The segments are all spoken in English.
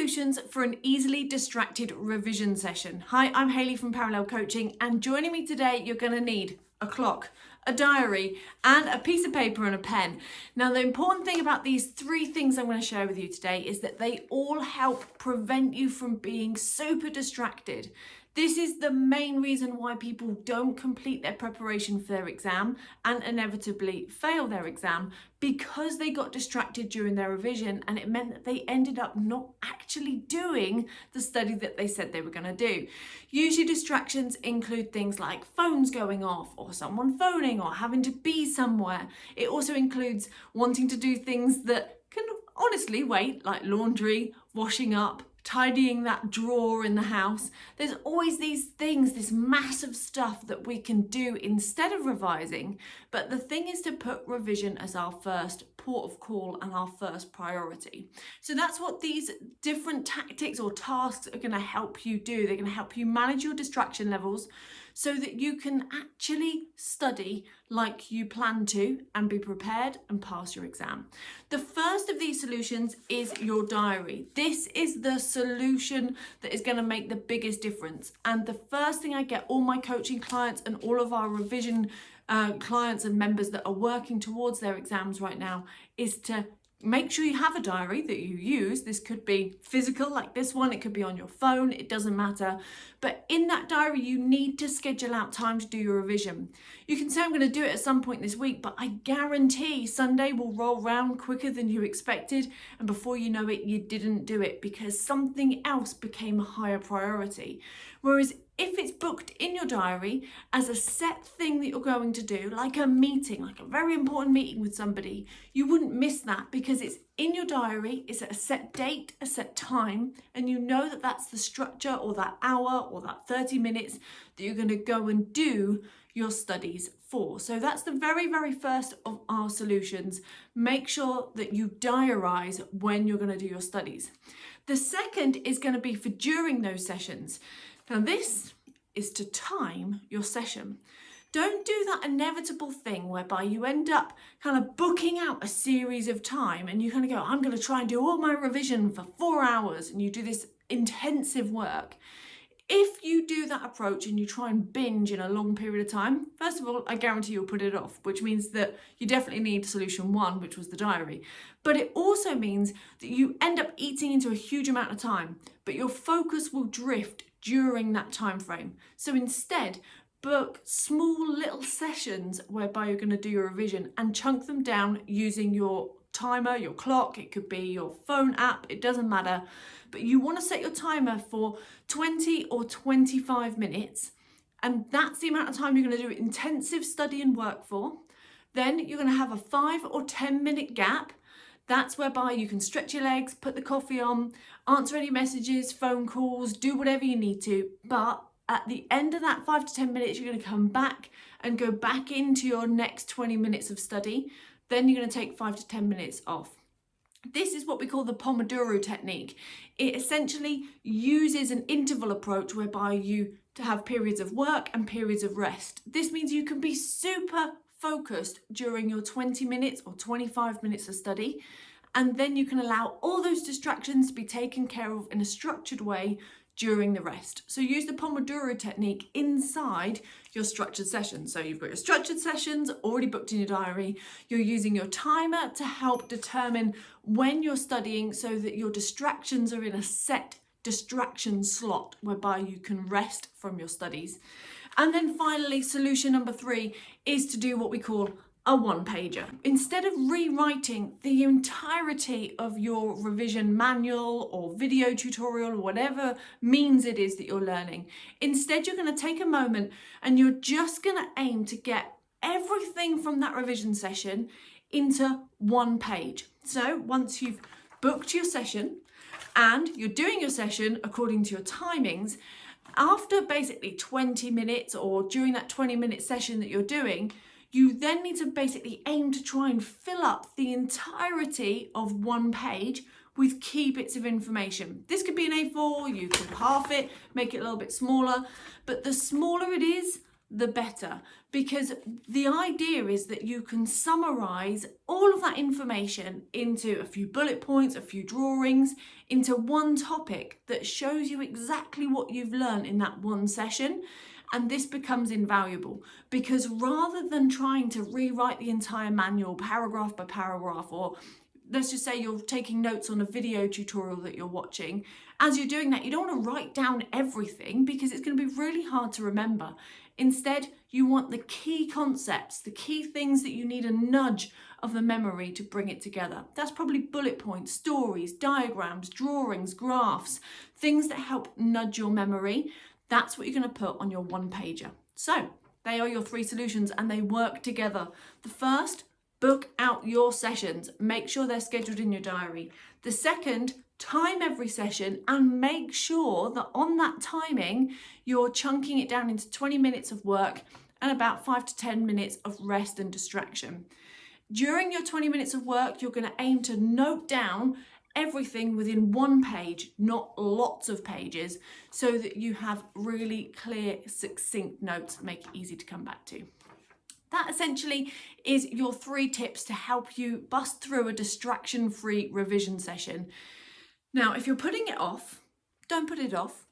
solutions for an easily distracted revision session. Hi, I'm Hayley from Parallel Coaching, and joining me today, you're going to need a clock, a diary, and a piece of paper and a pen. Now, the important thing about these three things I'm going to share with you today is that they all help prevent you from being super distracted. This is the main reason why people don't complete their preparation for their exam and inevitably fail their exam, because they got distracted during their revision and it meant that they ended up not actually doing the study that they said they were going to do. Usually distractions include things like phones going off or someone phoning or having to be somewhere. It also includes wanting to do things that can honestly wait, like laundry, washing up, tidying that drawer in the house. There's always these things, this massive stuff that we can do instead of revising. But the thing is to put revision as our first port of call and our first priority. So that's what these different tactics or tasks are going to help you do. They're going to help you manage your distraction levels so that you can actually study like you plan to and be prepared and pass your exam. The first of these solutions is your diary. This is the solution that is going to make the biggest difference. And the first thing I get all my coaching clients and all of our revision clients and members that are working towards their exams right now is to make sure you have a diary that you use. This could be physical like this one, it could be on your phone, it doesn't matter. But in that diary, you need to schedule out time to do your revision. You can say I'm going to do it at some point this week, but I guarantee Sunday will roll around quicker than you expected. And before you know it, you didn't do it because something else became a higher priority. Whereas if it's booked in your diary as a set thing that you're going to do, like a meeting, like a very important meeting with somebody, you wouldn't miss that because it's in your diary, it's at a set date, a set time, and you know that that's the structure or that hour or that 30 minutes that you're going to go and do your studies for. So that's the very, very first of our solutions. Make sure that you diarise when you're going to do your studies. The second is going to be for during those sessions. Now this is to time your session. Don't do that inevitable thing whereby you end up kind of booking out a series of time and you kind of go, I'm going to try and do all my revision for 4 hours, and you do this intensive work. If you do that approach and you try and binge in a long period of time, first of all, I guarantee you'll put it off, which means that you definitely need solution one, which was the diary. But it also means that you end up eating into a huge amount of time, but your focus will drift during that time frame. So instead, book small little sessions whereby you're going to do your revision and chunk them down using your timer, your clock, it could be your phone app, it doesn't matter. But you want to set your timer for 20 or 25 minutes. And that's the amount of time you're going to do intensive study and work for. Then you're going to have a 5 or 10 minute gap. That's whereby you can stretch your legs, put the coffee on, answer any messages, phone calls, do whatever you need to. But at the end of that 5 to 10 minutes, you're going to come back and go back into your next 20 minutes of study. Then you're going to take 5 to 10 minutes off. This is what we call the Pomodoro technique. It essentially uses an interval approach whereby you to have periods of work and periods of rest. This means you can be super focused during your 20 minutes or 25 minutes of study, and then you can allow all those distractions to be taken care of in a structured way during the rest. So use the Pomodoro technique inside your structured sessions. So you've got your structured sessions already booked in your diary. You're using your timer to help determine when you're studying so that your distractions are in a set distraction slot whereby you can rest from your studies. And then finally, solution number 3 is to do what we call a one-pager. Instead of rewriting the entirety of your revision manual or video tutorial or whatever means it is that you're learning, instead you're going to take a moment and you're just going to aim to get everything from that revision session into one page. So once you've booked your session and you're doing your session according to your timings, after basically 20 minutes or during that 20-minute session that you're doing, you then need to basically aim to try and fill up the entirety of one page with key bits of information. This could be an A4, you could half it, make it a little bit smaller, but the smaller it is, the better, because the idea is that you can summarize all of that information into a few bullet points, a few drawings, into one topic that shows you exactly what you've learned in that one session. And this becomes invaluable, because rather than trying to rewrite the entire manual paragraph by paragraph, or let's just say you're taking notes on a video tutorial that you're watching, as you're doing that, you don't want to write down everything because it's going to be really hard to remember. Instead, you want the key concepts, the key things that you need a nudge of the memory to bring it together. That's probably bullet points, stories, diagrams, drawings, graphs, things that help nudge your memory. That's what you're going to put on your one pager. So they are your 3 solutions and they work together. The first, book out your sessions. Make sure they're scheduled in your diary. The second, time every session and make sure that on that timing, you're chunking it down into 20 minutes of work and about 5 to 10 minutes of rest and distraction. During your 20 minutes of work, you're going to aim to note down everything within one page, not lots of pages, so that you have really clear, succinct notes that make it easy to come back to. That essentially is your 3 tips to help you bust through a distraction-free revision session. Now, if you're putting it off, don't put it off.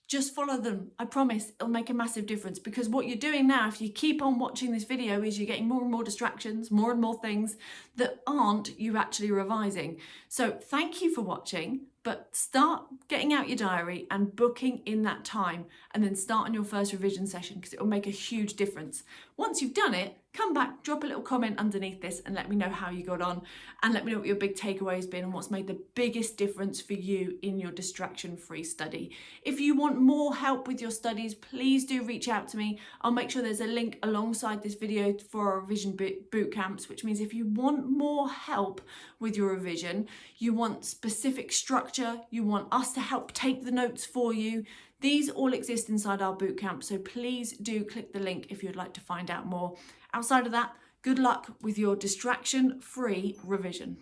Just follow them. I promise it'll make a massive difference, because what you're doing now, if you keep on watching this video, is you're getting more and more distractions, more and more things that aren't you actually revising. So thank you for watching, but start getting out your diary and booking in that time, and then start on your first revision session, because it will make a huge difference. Once you've done it, come back, drop a little comment underneath this and let me know how you got on, and let me know what your big takeaway has been and what's made the biggest difference for you in your distraction-free study. If you want more help with your studies, please do reach out to me. I'll make sure there's a link alongside this video for our revision boot camps, which means if you want more help with your revision, you want specific structure, you want us to help take the notes for you, these all exist inside our bootcamp, so please do click the link if you'd like to find out more. Outside of that, good luck with your distraction-free revision.